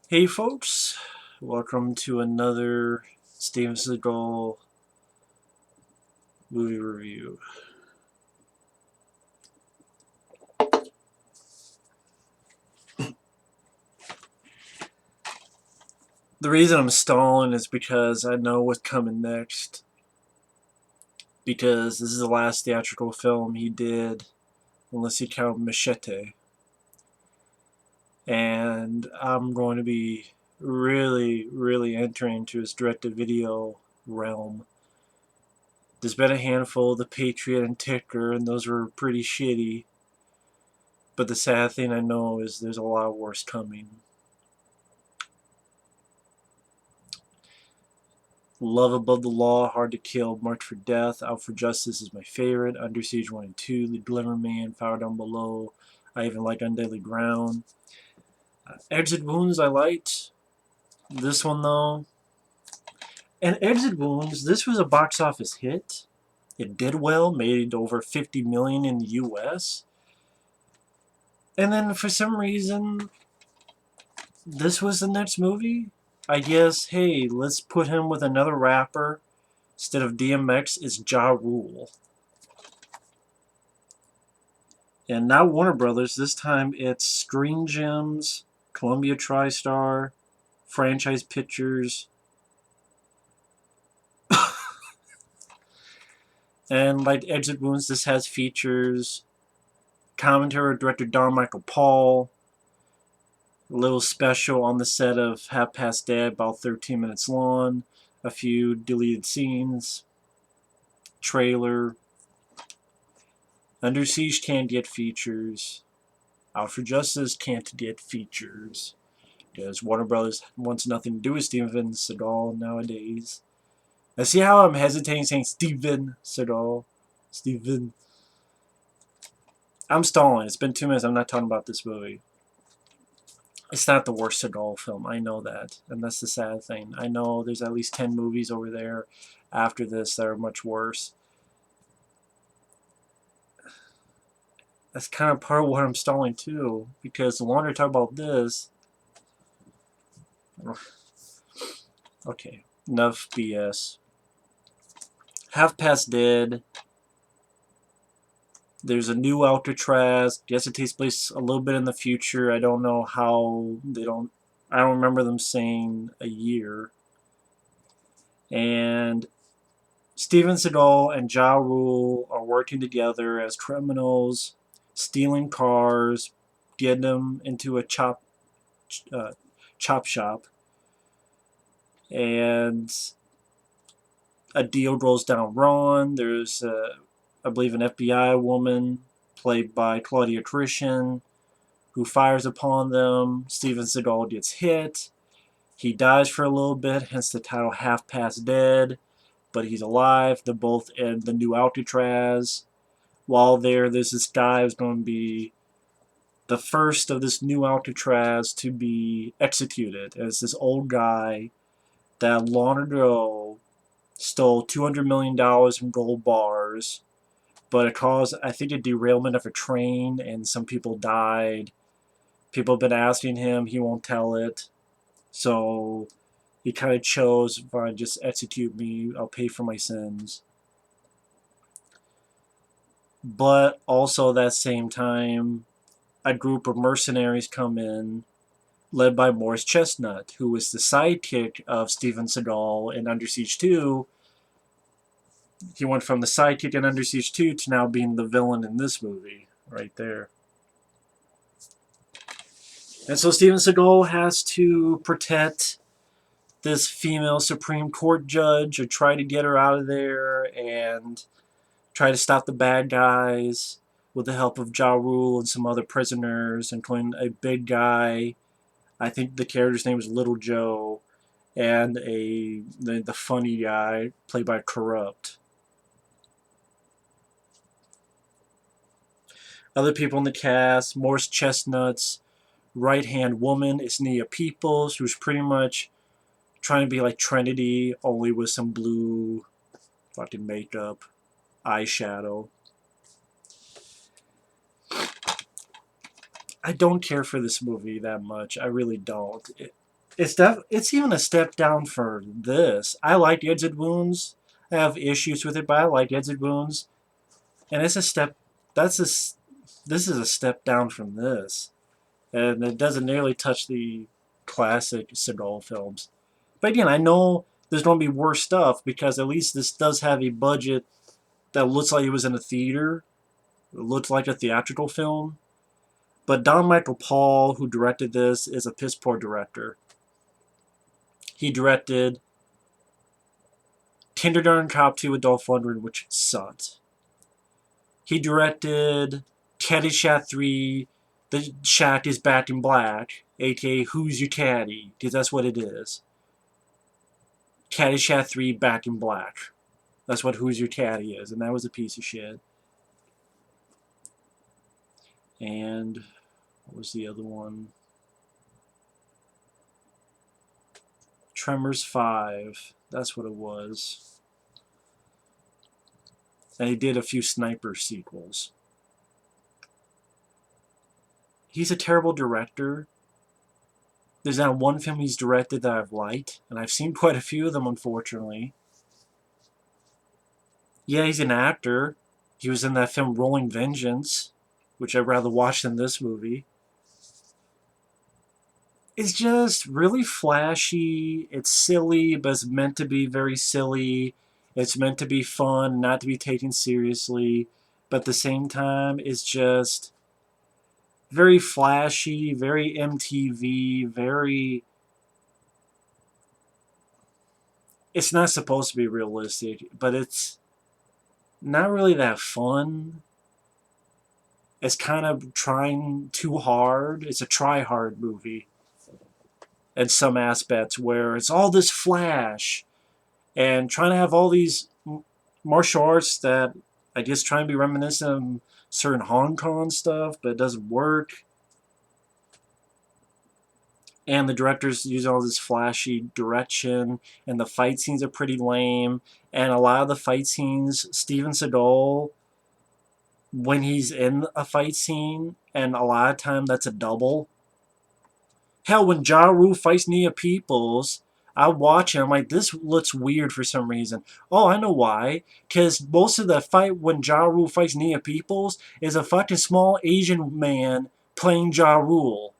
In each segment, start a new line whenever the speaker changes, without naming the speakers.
Hey folks, welcome to another Steven Seagal movie review. The reason I'm stalling is because I know what's coming next. Because this is the last theatrical film he did, unless you count Machete. And I'm going to be really entering into his direct-to-video realm. There's been a handful, The Patriot and Ticker, and those were pretty shitty. But the sad thing I know is there's a lot worse coming. Love Above the Law, Hard to Kill, March for Death, Out for Justice is my favorite. Under Siege 1 and 2, The Glimmerman, Fire Down Below. I even like Undeadly Ground. Exit Wounds I liked. This one though. And Exit Wounds, this was a box office hit. It did well, made over 50 million in the US. And then for some reason, this was the next movie. I guess, hey, let's put him with another rapper. Instead of DMX, it's Ja Rule. And not Warner Brothers. This time it's Screen Gems, Columbia TriStar, Franchise Pictures, and like Exit Wounds, this has features commentary director Don Michael Paul, a little special on the set of Half Past Dead, about 13 minutes long, a few deleted scenes, trailer. Under Siege can't get features. Out for Justice can't get features. Because Warner Brothers wants nothing to do with Steven Seagal nowadays. Now see how I'm hesitating saying Steven Seagal? Steven. I'm stalling. It's been 2 minutes. I'm not talking about this movie. It's not the worst Seagal film. I know that. And that's the sad thing. I know there's at least 10 movies over there after this that are much worse. That's kind of part of what I'm stalling too. Because the longer I talk about this... Okay. Enough BS. Half Past Dead. There's a new Alcatraz. Yes, it takes place a little bit in the future. I don't know how they don't. I don't remember them saying a year. And Steven Seagal and Ja Rule are working together as criminals, stealing cars, getting them into a uh, chop shop, and a deal rolls down wrong. There's, I believe, an FBI woman played by Claudia Christian who fires upon them. Steven Seagal gets hit. He dies for a little bit, hence the title Half Past Dead. But he's alive. They're both in the new Alcatraz. While there's this guy who's going to be the first of this new Alcatraz to be executed. And it's this old guy that long ago stole $200 million from gold bars, but it caused, I think, a derailment of a train, and some people died. People have been asking him, he won't tell it. So he kind of chose, fine, just execute me, I'll pay for my sins. But also, that same time, a group of mercenaries come in, led by Morris Chestnut, who was the sidekick of Steven Seagal in Under Siege 2. He went from the sidekick in Under Siege 2 to now being the villain in this movie, right there. And so Steven Seagal has to protect this female Supreme Court judge, or try to get her out of there and try to stop the bad guys with the help of Ja Rule and some other prisoners, including a big guy. I think the character's name is Little Joe, and the funny guy played by Corrupt. Other people in the cast: Morris Chestnut's right hand woman is Nia Peeples, who's pretty much trying to be like Trinity, only with some blue fucking makeup, eyeshadow. I don't care for this movie that much. I really don't. it's even a step down for this. I like Exit Wounds. I have issues with it, but I like Exit Wounds, and it's a step. That's a. This is a step down from this, and it doesn't nearly touch the classic Seagal films. But again, I know there's going to be worse stuff because at least this does have a budget that looks like it was in a theater. It looks like a theatrical film. But Don Michael Paul, who directed this, is a piss poor director. He directed Kindergarten Cop 2 with Dolph Lundgren, which sucked. He directed Caddyshack 3, The Shack is Back in Black, aka Who's Your Caddy? Because that's what it is. Caddyshack 3 Back in Black. That's what Who's Your Caddy is, and that was a piece of shit. And what was the other one? Tremors 5. That's what it was. And he did a few Sniper sequels. He's a terrible director. There's not one film he's directed that I've liked, and I've seen quite a few of them, unfortunately. Yeah, he's an actor. He was in that film Rolling Vengeance, which I'd rather watch than this movie. It's just really flashy. It's silly, but it's meant to be very silly. It's meant to be fun, not to be taken seriously. But at the same time, it's just very flashy, very MTV, very... It's not supposed to be realistic, but it's not really that fun. It's kind of trying too hard. It's a try-hard movie in some aspects where it's all this flash and trying to have all these martial arts that I guess try and be reminiscent of certain Hong Kong stuff, but it doesn't work. And the directors use all this flashy direction, and the fight scenes are pretty lame. And a lot of the fight scenes, Steven Seagal, when he's in a fight scene, and a lot of time that's a double. Hell, when Ja Rule fights Nia Peeples, I watch it, I'm like, this looks weird for some reason. Oh, I know why. Because most of the fight when Ja Rule fights Nia Peeples is a fucking small Asian man playing Ja Rule.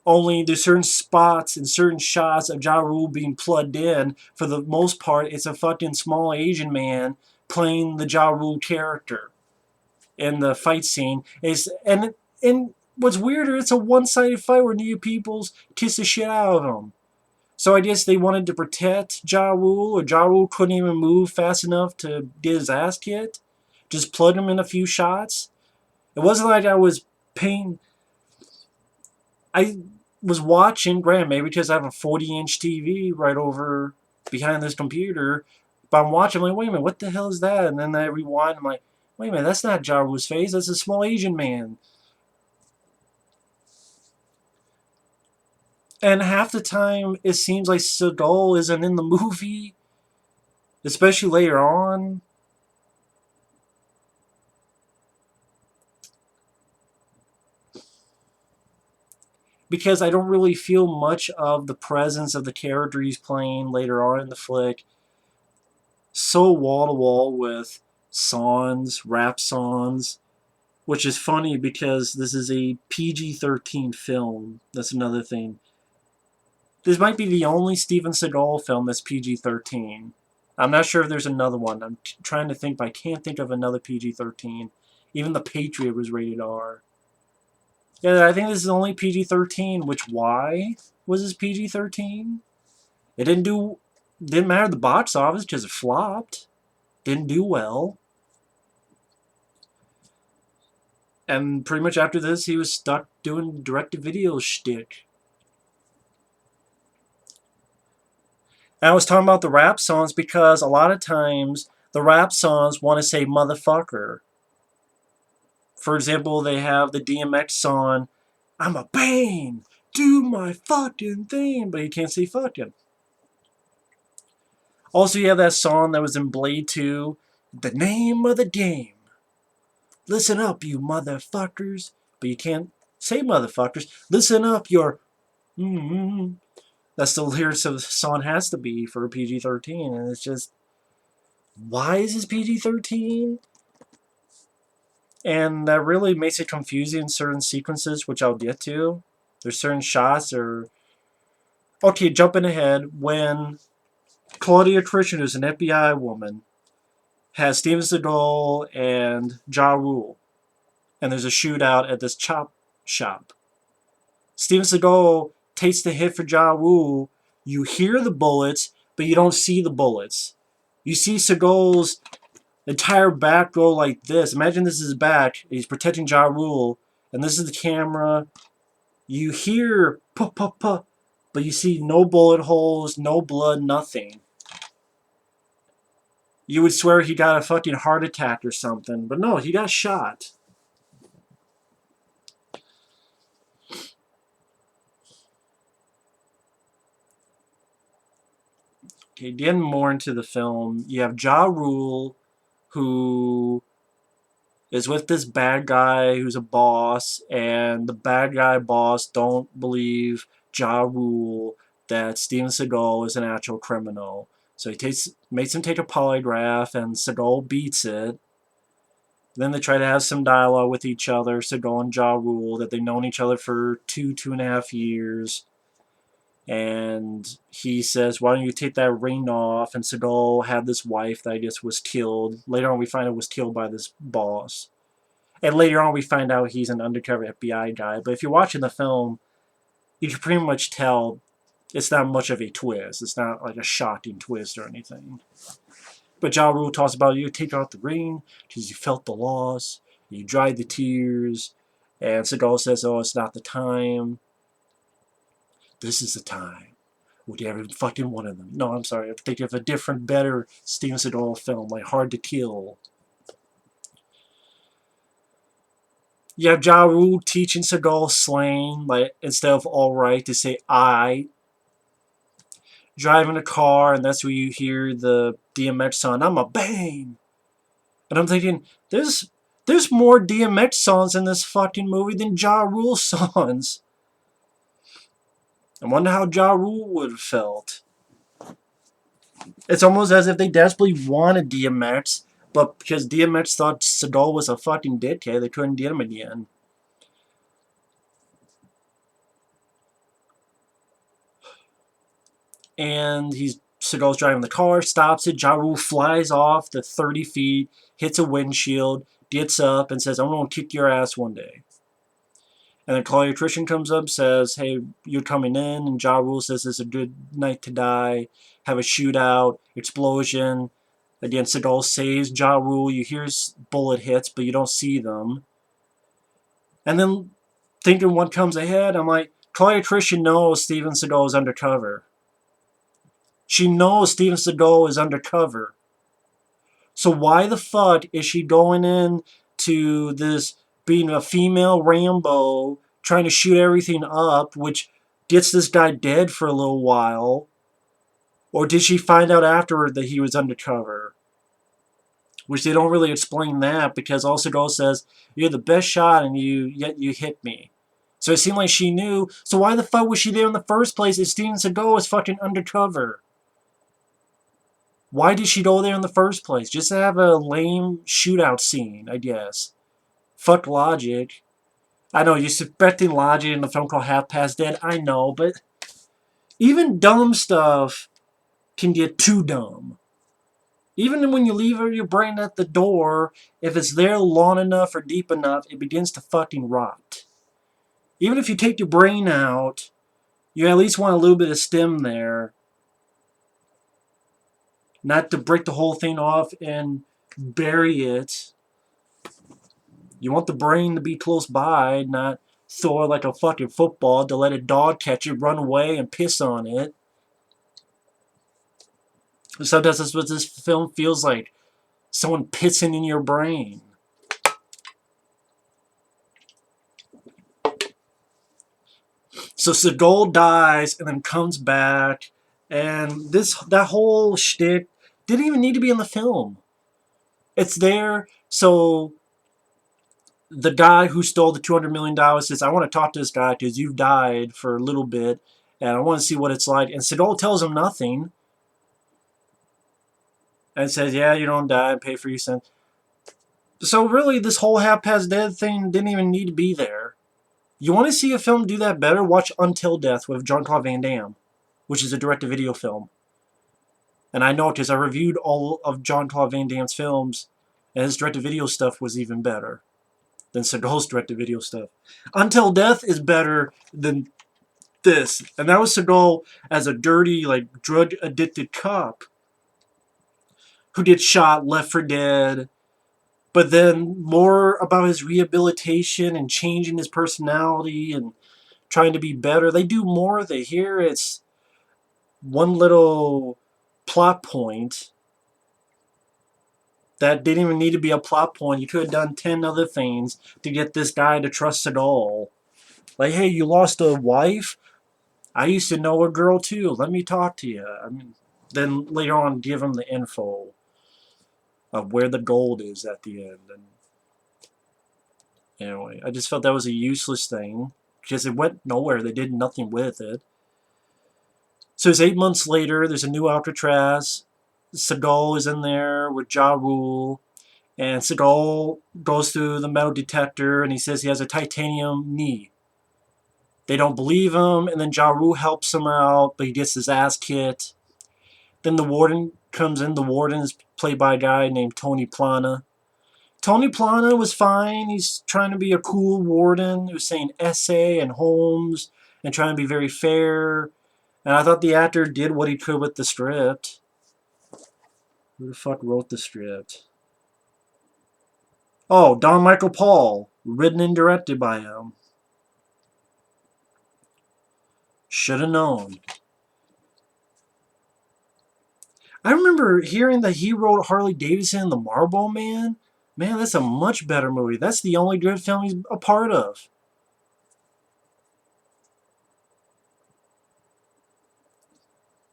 Only there's certain spots and certain shots of Ja Rule being plugged in. For the most part, it's a fucking small Asian man playing the Ja Rule character in the fight scene. And what's weirder, it's a one-sided fight where Nia Peeples kiss the shit out of him. So I guess they wanted to protect Ja Rule, or Ja Rule couldn't even move fast enough to get his ass kicked. Just plugged him in a few shots. It wasn't like I was paying... I was watching, granted, maybe because I have a 40-inch TV right over behind this computer, but I'm watching, I'm like, wait a minute, what the hell is that? And then I rewind, I'm like, wait a minute, that's not Ja Rule's face, that's a small Asian man. And half the time, it seems like Seagal isn't in the movie, especially later on. Because I don't really feel much of the presence of the character he's playing later on in the flick. So wall-to-wall with songs, rap songs, which is funny because this is a PG-13 film. That's another thing. This might be the only Steven Seagal film that's PG-13. I'm not sure if there's another one. I'm trying to think, but I can't think of another PG-13. Even The Patriot was rated R. Yeah, I think this is only PG-13, which why was this PG-13? It didn't matter the box office because it flopped. Didn't do well. And pretty much after this, he was stuck doing direct-to-video shtick. And I was talking about the rap songs because a lot of times the rap songs want to say motherfucker. For example, they have the DMX song, I'm a bang, do my fucking thing, but you can't say fucking. Also, you have that song that was in Blade 2, the name of the game. Listen up, you motherfuckers. But you can't say motherfuckers. Listen up, your Mm-hmm. That's the lyrics of the song has to be for PG-13, and it's just, why is this PG-13? And that really makes it confusing in certain sequences, which I'll get to. There's certain shots or okay, jumping ahead, when Claudia Christian, who's an FBI woman, has Steven Seagal and Ja Rule, and there's a shootout at this chop shop. Steven Seagal takes the hit for Ja Rule. You hear the bullets, but you don't see the bullets. You see Seagal's entire back go like this. Imagine this is his back. He's protecting Ja Rule, and this is the camera. You hear puh puh puh, but you see no bullet holes, no blood, nothing. You would swear he got a fucking heart attack or something, but no, he got shot. Okay, getting more into the film, you have Ja Rule, who is with this bad guy who's a boss, and the bad guy boss don't believe Ja Rule that Steven Seagal is an actual criminal. So he makes him take a polygraph, and Seagal beats it. Then they try to have some dialogue with each other, Seagal and Ja Rule, that they've known each other for 2.5 years. And he says, why don't you take that ring off? And Seagal had this wife that I guess was killed. Later on we find out was killed by this boss. And later on we find out he's an undercover FBI guy. But if you're watching the film, you can pretty much tell it's not much of a twist. It's not like a shocking twist or anything. But Ja Rule talks about you take out the ring because you felt the loss, you dried the tears, and Seagal says, oh, it's not the time. This is the time. With every fucking one of them. No, I'm sorry. I'm thinking of a different, better Steven Seagal film, like Hard to Kill. You have Ja Rule teaching Seagal slang, like instead of alright to say I. Driving a car, and that's where you hear the DMX song, I'm a bang. And I'm thinking, there's more DMX songs in this fucking movie than Ja Rule songs. I wonder how Ja Rule would have felt. It's almost as if they desperately wanted DMX, but because DMX thought Seagal was a fucking dickhead, they couldn't get him again. And Seagal's driving the car, stops it, Ja Rule flies off the 30 feet, hits a windshield, gets up, and says, I'm going to kick your ass one day. And then Claudia Christian comes up, says, hey, you're coming in. And Ja Rule says, it's a good night to die. Have a shootout, explosion. Again, Seagal saves Ja Rule. You hear bullet hits, but you don't see them. And then, thinking what comes ahead, I'm like, Claudia Christian knows Steven Seagal is undercover. She knows Steven Seagal is undercover. So why the fuck is she going in to this being a female Rambo, trying to shoot everything up, which gets this guy dead for a little while? Or did she find out afterward that he was undercover? Which they don't really explain that, because all Seagal says, you're the best shot and yet you hit me. So it seemed like she knew. So why the fuck was she there in the first place if Steven Seagal was fucking undercover? Why did she go there in the first place? Just to have a lame shootout scene, I guess. Fuck logic. I know, you're suspecting logic in a film called Half Past Dead. I know, but even dumb stuff can get too dumb. Even when you leave your brain at the door, if it's there long enough or deep enough, it begins to fucking rot. Even if you take your brain out, you at least want a little bit of stem there. Not to break the whole thing off and bury it. You want the brain to be close by, not throw it like a fucking football to let a dog catch it, run away, and piss on it. Sometimes that's what this film feels like. Someone pissing in your brain. So Seagal dies and then comes back, and that whole shtick didn't even need to be in the film. It's there so The guy who stole the $200 million says, I want to talk to this guy because you've died for a little bit, and I want to see what it's like. And Seagal tells him nothing and says, yeah, you don't die, pay for your sin. So really, this whole half past dead thing didn't even need to be there. You want to see a film do that better? Watch Until Death with Jean-Claude Van Damme, which is a direct-to-video film. And I noticed I reviewed all of Jean-Claude Van Damme's films, and his direct-to-video stuff was even better than Seagal's direct-to-video stuff. Until Death is better than this. And that was Seagal as a dirty, like, drug-addicted cop who gets shot, left for dead, but then more about his rehabilitation and changing his personality and trying to be better. They do more of it. Here it's one little plot point that didn't even need to be a plot point. You could have done 10 other things to get this guy to trust it all. Like, hey, you lost a wife? I used to know a girl too. Let me talk to you. I mean, then later on give him the info of where the gold is at the end. And anyway, I just felt that was a useless thing because it went nowhere. They did nothing with it. So it's 8 months later. There's a new Alcatraz. Seagal is in there with Ja Rule. And Seagal goes through the metal detector and he says he has a titanium knee. They don't believe him, and then Ja Rule helps him out, but he gets his ass kicked. Then the warden comes in. The warden is played by a guy named Tony Plana. Tony Plana was fine. He's trying to be a cool warden. He was saying essay and Holmes and trying to be very fair. And I thought the actor did what he could with the script. Who the fuck wrote the script? Oh, Don Michael Paul. Written and directed by him. Should have known. I remember hearing that he wrote Harley Davidson and the Marlboro Man. Man, that's a much better movie. That's the only good film he's a part of.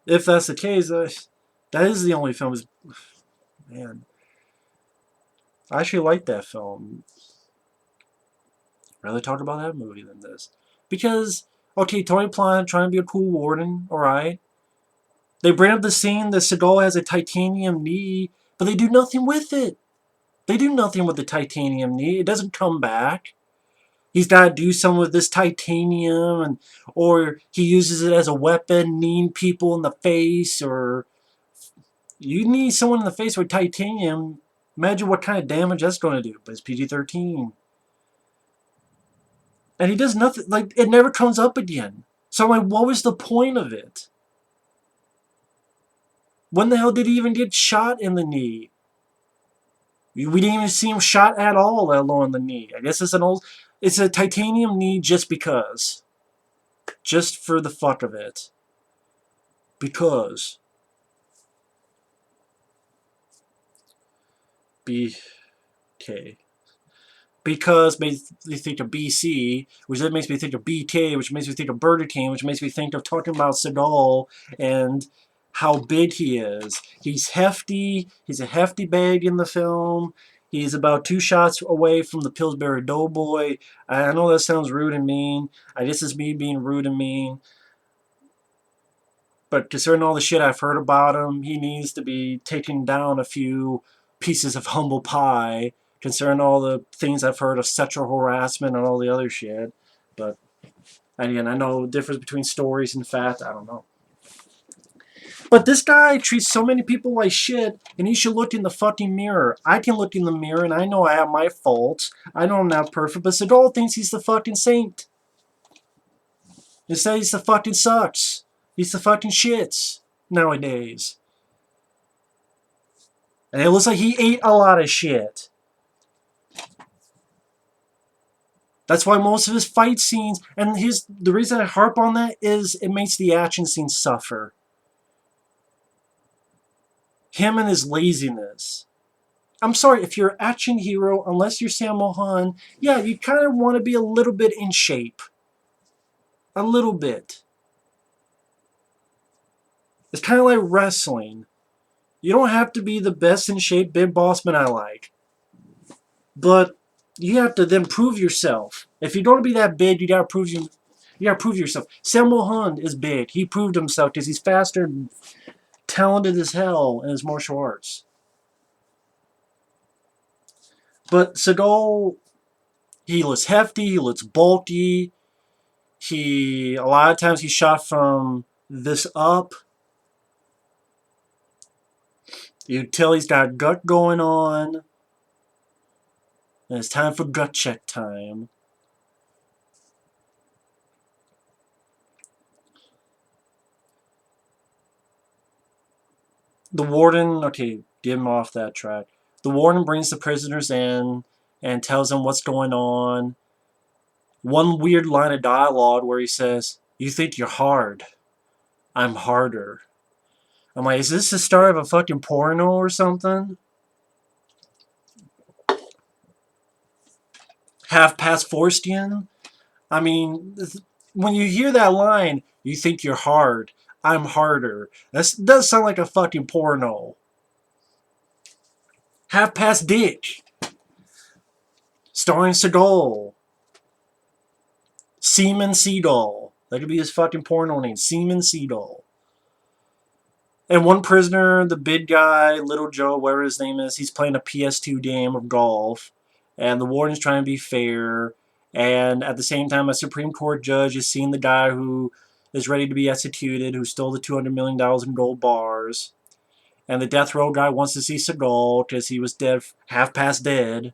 If that's the case, that is the only film. Man, I actually like that film. Rather talk about that movie than this. Because, okay, Tony Plana trying to be a cool warden, alright. They bring up the scene that Seagal has a titanium knee, but they do nothing with it. They do nothing with the titanium knee. It doesn't come back. He's got to do something with this titanium, and or he uses it as a weapon, kneeing people in the face, or you knee someone in the face with titanium. Imagine what kind of damage that's going to do. But it's PG-13. And he does nothing. Like, it never comes up again. So I'm like, what was the point of it? When the hell did he even get shot in the knee? We didn't even see him shot at all, let alone the knee. I guess it's a titanium knee just because. Just for the fuck of it. Because. BK. Because makes me think of BC, which then makes me think of BK, which makes me think of Burger King, which makes me think of talking about Seagal and how big he is. He's hefty. He's a hefty bag in the film. He's about 2 shots away from the Pillsbury Doughboy. I know that sounds rude and mean. I guess it's me being rude and mean. But considering all the shit I've heard about him, he needs to be taking down a few pieces of humble pie, considering all the things I've heard of sexual harassment and all the other shit. But, again, I know the difference between stories and fact. I don't know. But this guy treats so many people like shit, and he should look in the fucking mirror. I can look in the mirror, and I know I have my faults. I know I'm not perfect, but Seagal thinks he's the fucking saint. Instead, he's the fucking sucks. He's the fucking shits nowadays. And it looks like he ate a lot of shit. That's why most of his fight scenes, and the reason I harp on that is it makes the action scenes suffer. Him and his laziness. I'm sorry, if you're an action hero, unless you're Sammo Hung, yeah, you kind of want to be a little bit in shape. A little bit. It's kind of like wrestling. You don't have to be the best in shape Big Boss Man I like. But you have to then prove yourself. If you're going to be that big, you gotta prove yourself. Samuel Hunt is big. He proved himself because he's faster and talented as hell in his martial arts. But Seagal, he looks hefty. He looks bulky. A lot of times he's shot from this up. You can tell he's got gut going on. And it's time for gut check time. The warden, okay, get him off that track. The warden brings the prisoners in and tells them what's going on. One weird line of dialogue where he says, "You think you're hard. I'm harder." I'm like, is this the start of a fucking porno or something? Half past foreskin? I mean, when you hear that line, you think you're hard. I'm harder. That does sound like a fucking porno. Half past dick. Starring Seagal. Seaman Seagal. That could be his fucking porno name. Seaman Seagal. And one prisoner, the big guy, Little Joe, whatever his name is, he's playing a PS2 game of golf. And the warden's trying to be fair. And at the same time, a Supreme Court judge is seeing the guy who is ready to be executed, who stole the $200 million in gold bars. And the death row guy wants to see Seagal because he was dead, half past dead.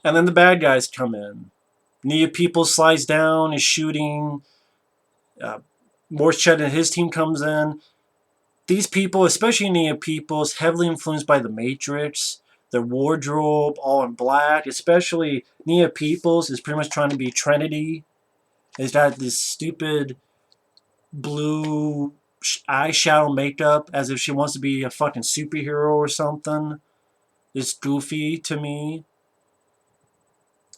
And then the bad guys come in. Nia Peeples slides down, is shooting. Morris Chestnut and his team comes in. These people, especially Nia Peeples, heavily influenced by The Matrix. Their wardrobe, all in black. Especially Nia Peeples is pretty much trying to be Trinity. It's got this stupid blue eyeshadow makeup as if she wants to be a fucking superhero or something. It's goofy to me.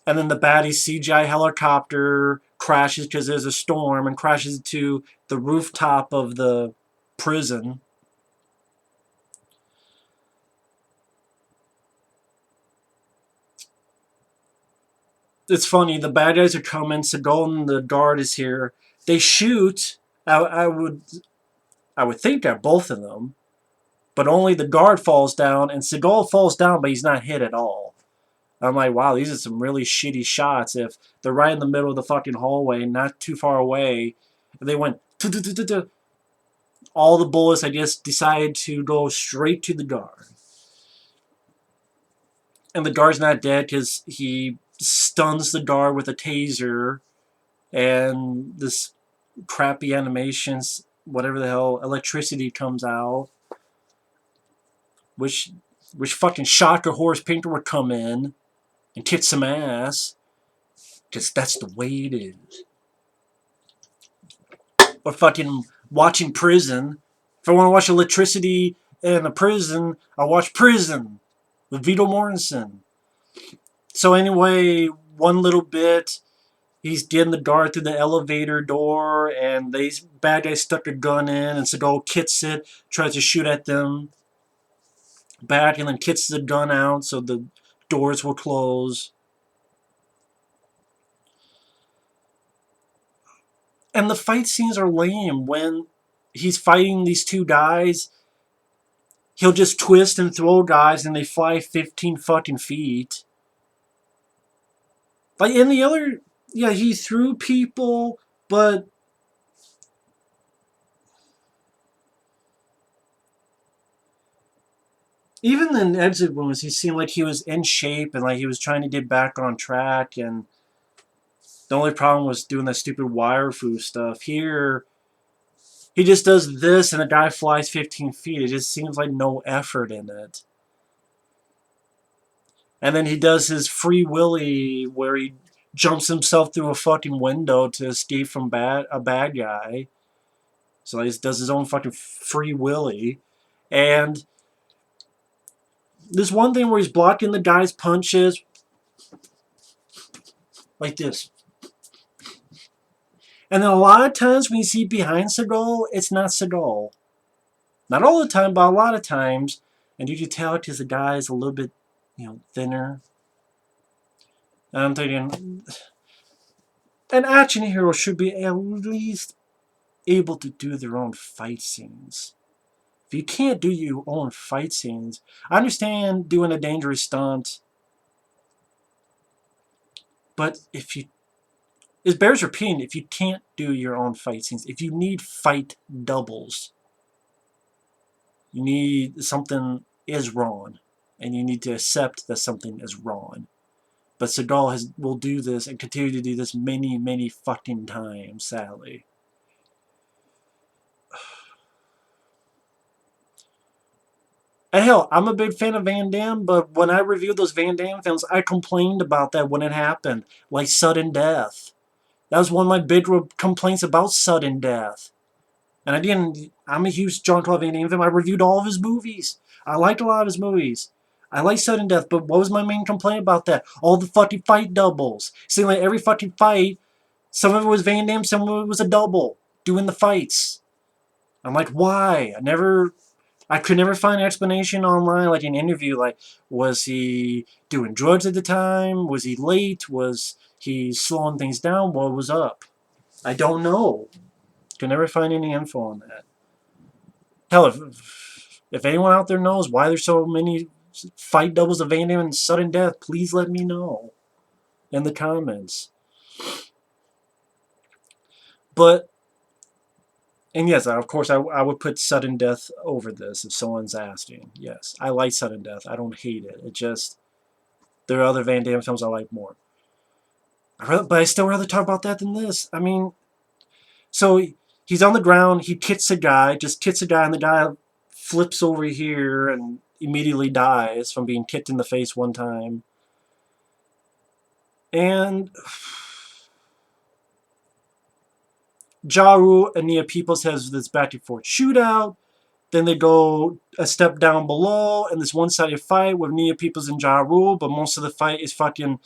And then the baddie CGI helicopter crashes because there's a storm and crashes into the rooftop of the prison. It's funny, the bad guys are coming, Seagal and the guard is here. They shoot. I would think that both of them, but only the guard falls down, and Seagal falls down, but he's not hit at all. I'm like, wow, these are some really shitty shots. If they're right in the middle of the fucking hallway, not too far away, they went, all the bullets, I guess, decided to go straight to the guard. And the guard's not dead because he stuns the guard with a taser, and this crappy animations, whatever the hell, electricity comes out, which fucking Shocker Horse Painter would come in and kick some ass, because that's the way it is. Or fucking watching Prison. If I want to watch electricity in a prison, I watch Prison with Viggo Mortensen. So anyway, one little bit, he's getting the guard through the elevator door, and these bad guys stuck a gun in, and Seagal kits it, tries to shoot at them back, and then kits the gun out so the doors will close. And the fight scenes are lame. When he's fighting these two guys, he'll just twist and throw guys, and they fly 15 fucking feet. Like in the other, yeah, he threw people, but even in Exit Wounds, he seemed like he was in shape and like he was trying to get back on track. And the only problem was doing that stupid wire fu stuff. Here, he just does this, and a guy flies 15 feet. It just seems like no effort in it. And then he does his free willy where he jumps himself through a fucking window to escape from a bad guy. So he does his own fucking free willy. And there's one thing where he's blocking the guy's punches like this. And then a lot of times when you see behind Seagal, it's not Seagal. Not all the time, but a lot of times And you can tell because the guy is a little bit, thinner. And I'm thinking, an action hero should be at least able to do their own fight scenes. If you can't do your own fight scenes, I understand doing a dangerous stunt, but it bears repeating, if you can't do your own fight scenes, if you need fight doubles, you need something is wrong, and you need to accept that something is wrong. But Seagal will do this and continue to do this many, many fucking times, sadly. And hell, I'm a big fan of Van Damme, but when I reviewed those Van Damme films, I complained about that when it happened, like sudden death. That was one of my big complaints about sudden death. And I'm a huge Jean-Claude Van Damme fan. I reviewed all of his movies. I liked a lot of his movies. I like sudden death, but what was my main complaint about that? All the fucking fight doubles. Seemed like every fucking fight, some of it was Van Damme, some of it was a double doing the fights. I'm like, why? I could never find an explanation online, like an interview, like, was he doing drugs at the time? Was he late? Was he slowing things down? What was up? I don't know. Could never find any info on that. Hell, if anyone out there knows why there's so many fight doubles of Van Damme and sudden death, please let me know in the comments. But, and yes, of course, I would put sudden death over this if someone's asking. Yes, I like sudden death. I don't hate it. It just, there are other Van Damme films I like more. But I still rather talk about that than this. I mean, so he's on the ground, he kicks a guy, just kicks a guy, and the guy flips over here and immediately dies from being kicked in the face one time. And Ja Rule and Nia Peeples has this back and forth shootout. Then they go a step down below, and this one-sided fight with Nia Peeples and Ja Rule, but most of the fight is fucking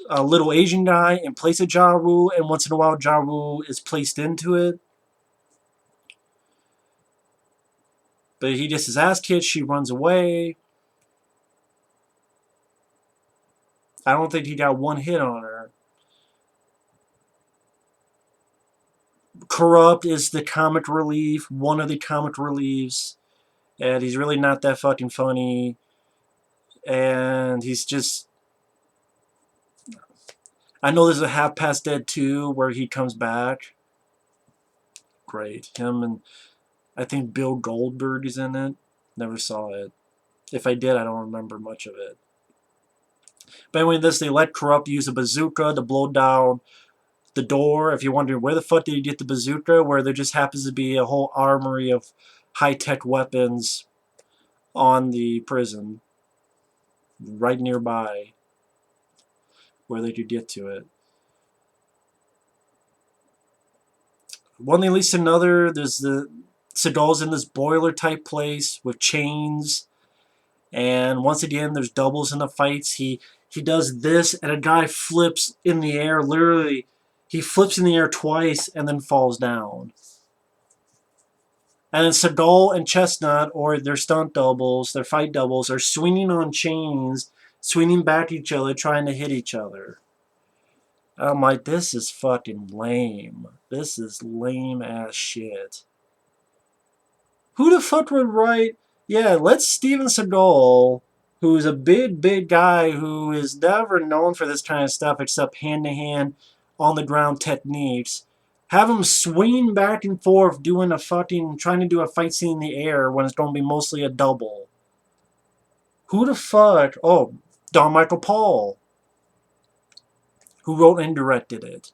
a little Asian guy in place of Ja Rule, and once in a while Ja Rule is placed into it. But he gets his ass kicked, she runs away. I don't think he got one hit on her. Corrupt is the comic relief, one of the comic reliefs, and he's really not that fucking funny. And he's just... I know there's a Half Past Dead 2 where he comes back. Great. Him and I think Bill Goldberg is in it. Never saw it. If I did, I don't remember much of it. But anyway, they let Corrupt use a bazooka to blow down the door. If you're wondering where the fuck did he get the bazooka, where there just happens to be a whole armory of high-tech weapons on the prison right nearby where they could get to it. One thing leads to another. There's the Seagal's in this boiler type place with chains, and once again there's doubles in the fights. He does this and a guy flips in the air. Literally, he flips in the air twice and then falls down. And then Seagal and Chestnut, or their stunt doubles, their fight doubles, are swinging on chains, swinging back at each other, trying to hit each other. I'm like, this is fucking lame. This is lame ass shit. Who the fuck would write... Yeah, let's Steven Seagal, who's a big, big guy who is never known for this kind of stuff except hand-to-hand, on-the-ground techniques, have him swing back and forth doing a fucking... trying to do a fight scene in the air when it's going to be mostly a double. Who the fuck... Oh, Don Michael Paul, who wrote and directed it.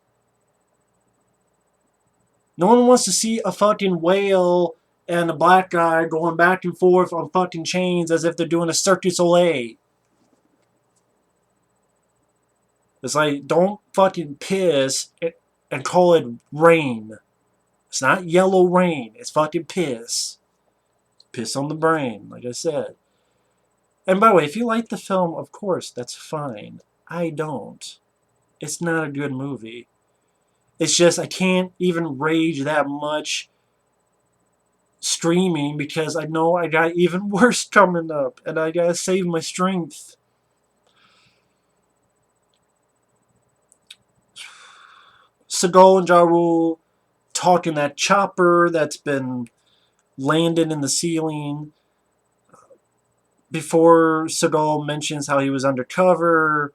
No one wants to see a fucking whale and a black guy going back and forth on fucking chains as if they're doing a Cirque du Soleil. It's like, don't fucking piss and call it rain. It's not yellow rain. It's fucking piss. Piss on the brain, like I said. And by the way, if you like the film, of course, that's fine. I don't. It's not a good movie. It's just I can't even rage that much streaming because I know I got even worse coming up and I gotta save my strength. Seagal and Ja Rule talking that chopper that's been landed in the ceiling. Before Seagal mentions how he was undercover,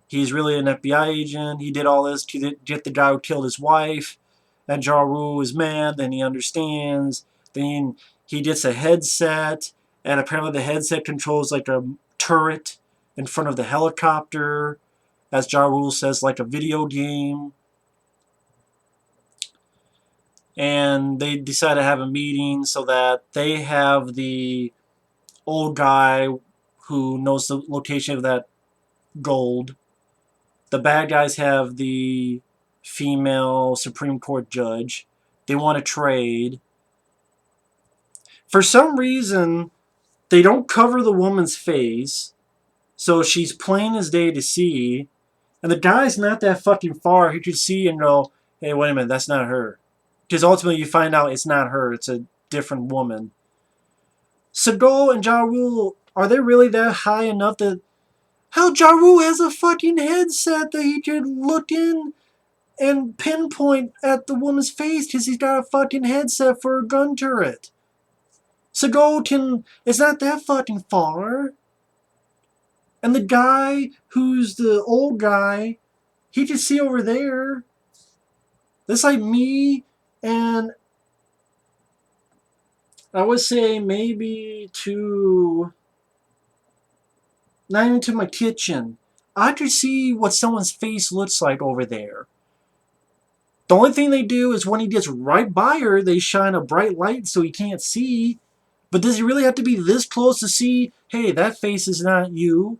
he's really an FBI agent. He did all this to get the guy who killed his wife. And Ja Rule is mad. Then he understands. Then he gets a headset, and apparently the headset controls like a turret in front of the helicopter, as Ja Rule says, like a video game. And they decide to have a meeting so that they have the old guy who knows the location of that gold. The bad guys have the female Supreme Court judge. They want to trade. For some reason, they don't cover the woman's face, so she's plain as day to see. And the guy's not that fucking far. He could see and go, hey, wait a minute, that's not her. Because ultimately you find out it's not her, it's a different woman. Seagal and Ja Rule, are they really that high enough that... Hell, Ja Rule has a fucking headset that he could look in and pinpoint at the woman's face because he's got a fucking headset for a gun turret. Seagal can... It's not that fucking far. And the guy who's the old guy, he can see over there. That's like me and... I would say maybe to... Not even to my kitchen. I could see what someone's face looks like over there. The only thing they do is when he gets right by her, they shine a bright light so he can't see. But does he really have to be this close to see, hey, that face is not you?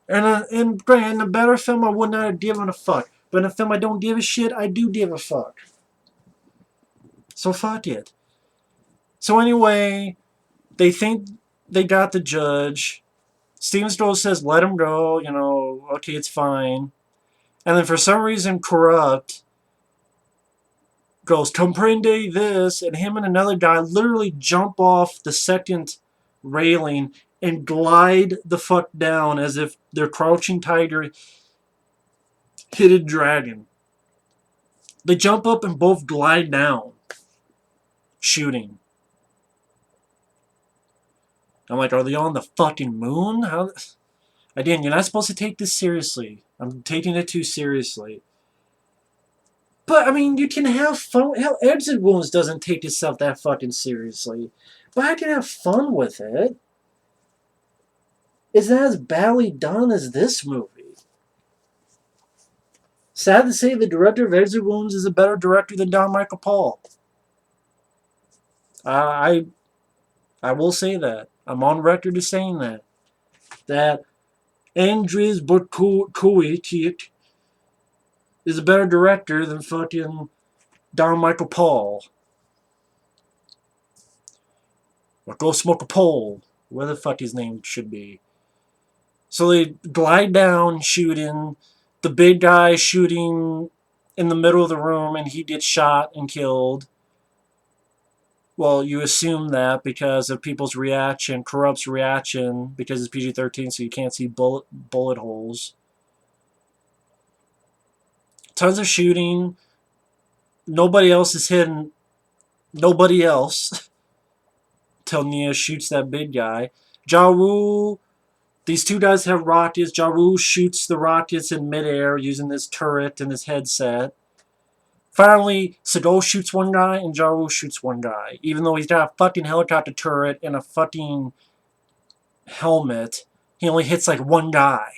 And in a better film, I would not have given a fuck. But in a film I don't give a shit, I do give a fuck. So fuck it. So anyway, they think they got the judge. Steven Seagal says, let him go, okay, it's fine. And then for some reason, Corrupt goes, comprende this, and him and another guy literally jump off the second railing and glide the fuck down as if they're Crouching Tiger, Hidden Dragon. They jump up and both glide down, shooting. I'm like, are they on the fucking moon? How? Again, you're not supposed to take this seriously. I'm taking it too seriously. But, I mean, you can have fun. Hell, Exit Wounds doesn't take itself that fucking seriously. But I can have fun with it. It's not as badly done as this movie. Sad to say, the director of Exit Wounds is a better director than Don Michael Paul. I will say that. I'm on record as saying that. That Andrzej Butkowiec is a better director than fucking Don Michael Paul. Or Go Smoke a Pole. Where the fuck his name should be. So they glide down shooting. The big guy shooting in the middle of the room and he gets shot and killed. Well, you assume that because of people's reaction, Corrupt's reaction, because it's PG-13 so you can't see bullet holes. Tons of shooting. Nobody else is hitting nobody else. Till Nia shoots that big guy. Ja Rule, these two guys have rockets. Ja Rule shoots the rockets in midair using this turret and this headset. Finally, Seagal shoots one guy and Ja Rule shoots one guy. Even though he's got a fucking helicopter turret and a fucking helmet, he only hits like one guy.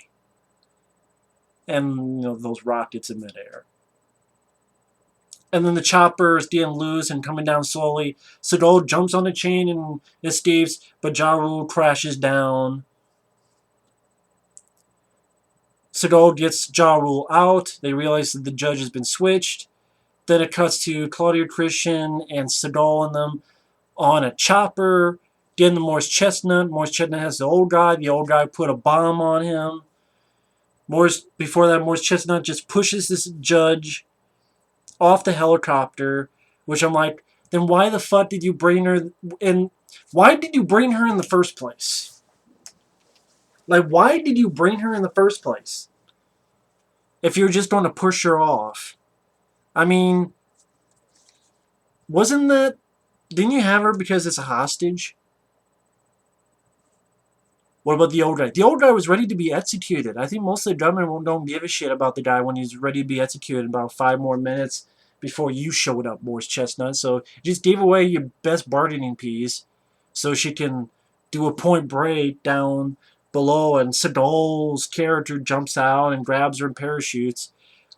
And, those rockets in midair. And then the chopper is getting loose and coming down slowly. Seagal jumps on the chain and escapes, but Ja Rule crashes down. Seagal gets Ja Rule out. They realize that the judge has been switched. Then it cuts to Claudia Christian and Seagal and them on a chopper, getting the Morris Chestnut. Morris Chestnut has the old guy. The old guy put a bomb on him. Before that, Morris Chestnut just pushes this judge off the helicopter Which I'm like, then why the fuck did you bring her? And why did you bring her in the first place? Like, why did you bring her in the first place? If you're just going to push her off. I mean, wasn't that... Didn't you have her because it's a hostage? What about the old guy? The old guy was ready to be executed. I think most of the government don't give a shit about the guy when he's ready to be executed in about 5 more minutes before you showed up, Morris Chestnut. So just gave away your best bargaining piece so she can do a point break down below, and Seagal's character jumps out and grabs her and parachutes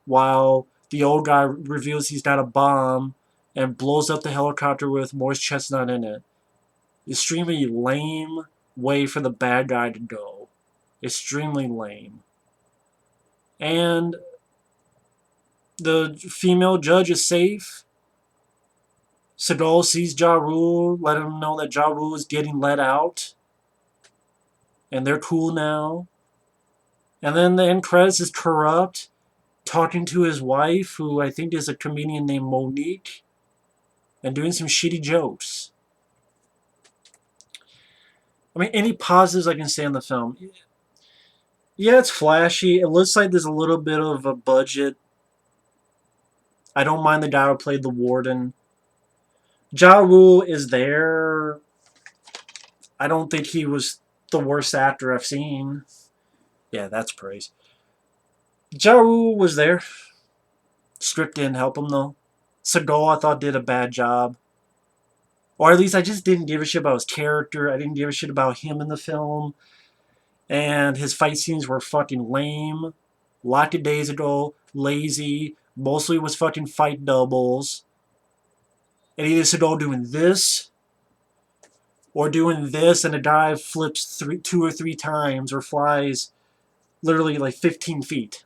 while the old guy reveals he's got a bomb and blows up the helicopter with Morris Chestnut in it. Extremely lame way for the bad guy to go. Extremely lame. And the female judge is safe. Seagal sees Ja Rule, let him know that Ja Rule is getting let out. And they're cool now. And then the end credits is Corrupt talking to his wife, who I think is a comedian named Monique, and doing some shitty jokes. I mean, any positives I can say on the film? Yeah, it's flashy. It looks like there's a little bit of a budget. I don't mind the guy who played the warden. Ja Rule is there. I don't think he was the worst actor I've seen. Yeah, that's praise. Ja Rule was there. Script didn't help him, though. Seagal, I thought, did a bad job. Or at least I just didn't give a shit about his character. I didn't give a shit about him in the film. And his fight scenes were fucking lame. Lots of days ago, lazy. Mostly was fucking fight doubles. And either Seagal doing this, or doing this, and a guy flips 2 or 3 times, or flies literally like 15 feet.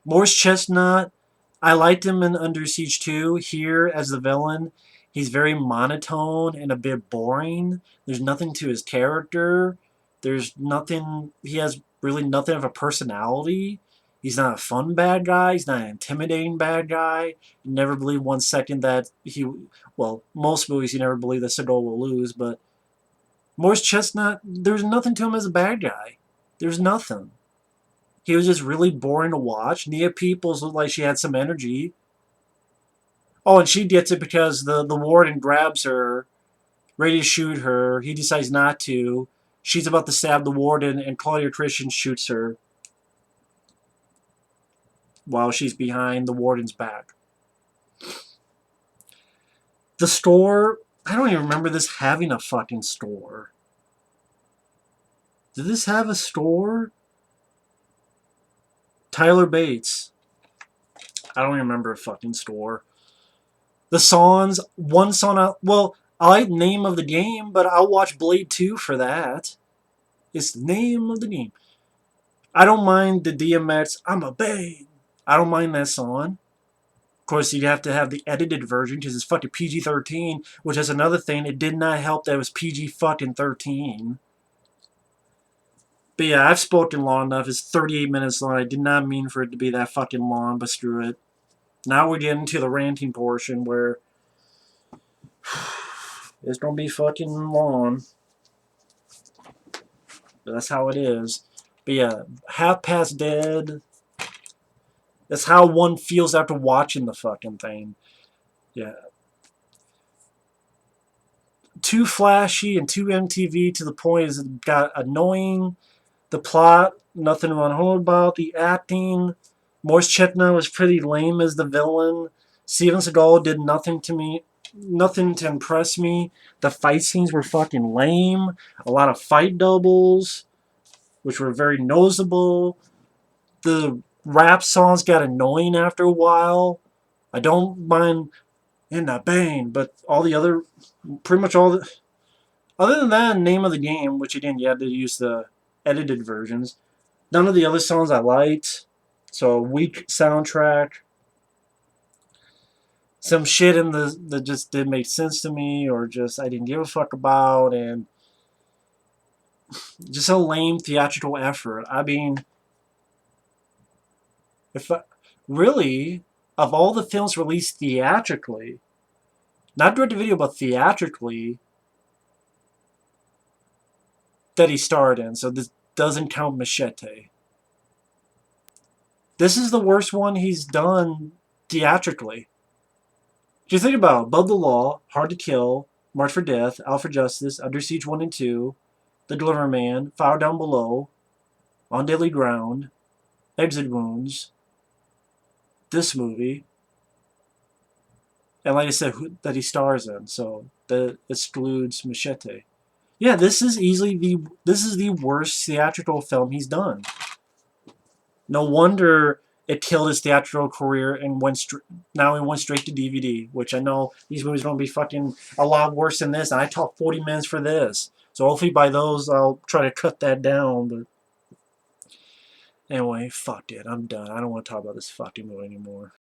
Morris Chestnut, I liked him in Under Siege 2. Here, as the villain, he's very monotone and a bit boring. There's nothing to his character. There's nothing... He has really nothing of a personality. He's not a fun bad guy. He's not an intimidating bad guy. You never believe 1 second that he... Well, most movies you never believe that Seagal will lose, but Morris Chestnut, there's nothing to him as a bad guy. There's nothing. He was just really boring to watch. Nia Peeples looked like she had some energy. Oh, and she gets it because the warden grabs her, ready to shoot her. He decides not to. She's about to stab the warden, and Claudia Christian shoots her while she's behind the warden's back. The store, I don't even remember this having a fucking store. Did this have a store? Tyler Bates. I don't remember a fucking store. The songs, one song, well, I like Name of the Game, but I'll watch Blade 2 for that. It's the name of the game. I don't mind the DMX, I'm a bang. I don't mind that song. Of course, you'd have to have the edited version because it's fucking PG-13, which is another thing. It did not help that it was PG-13. But yeah, I've spoken long enough. It's 38 minutes long. I did not mean for it to be that fucking long, but screw it. Now we're getting to the ranting portion where it's gonna be fucking long. But that's how it is. But yeah, Half Past Dead. That's how one feels after watching the fucking thing. Yeah. Too flashy and too MTV to the point is it got annoying. The plot, nothing to run home about. The acting, Morris Chestnut was pretty lame as the villain. Steven Seagal did nothing to me, nothing to impress me. The fight scenes were fucking lame. A lot of fight doubles, which were very noticeable. The rap songs got annoying after a while. I don't mind In the Bane, but all the other, pretty much all the, other than that, Name of the Game, which again you had to use the edited versions. None of the other songs I liked. So weak soundtrack. Some shit in the that just didn't make sense to me, or just I didn't give a fuck about, and just a lame theatrical effort. I mean, If really, of all the films released theatrically, not direct to video, but theatrically, that he starred in, so this doesn't count Machete. This is the worst one he's done theatrically. Just think about it. Above the Law, Hard to Kill, March for Death, Out for Justice, Under Siege 1 and 2, The Delivery Man, Fire Down Below, On Deadly Ground, Exit Wounds, this movie, and like I said, that he stars in, so that excludes Machete. Yeah, this is the worst theatrical film he's done. No wonder it killed his theatrical career and now he went straight to DVD, which I know these movies are going to be fucking a lot worse than this, and I talked 40 minutes for this. So hopefully by those I'll try to cut that down, but anyway, fuck it, I'm done. I don't want to talk about this fucking movie anymore.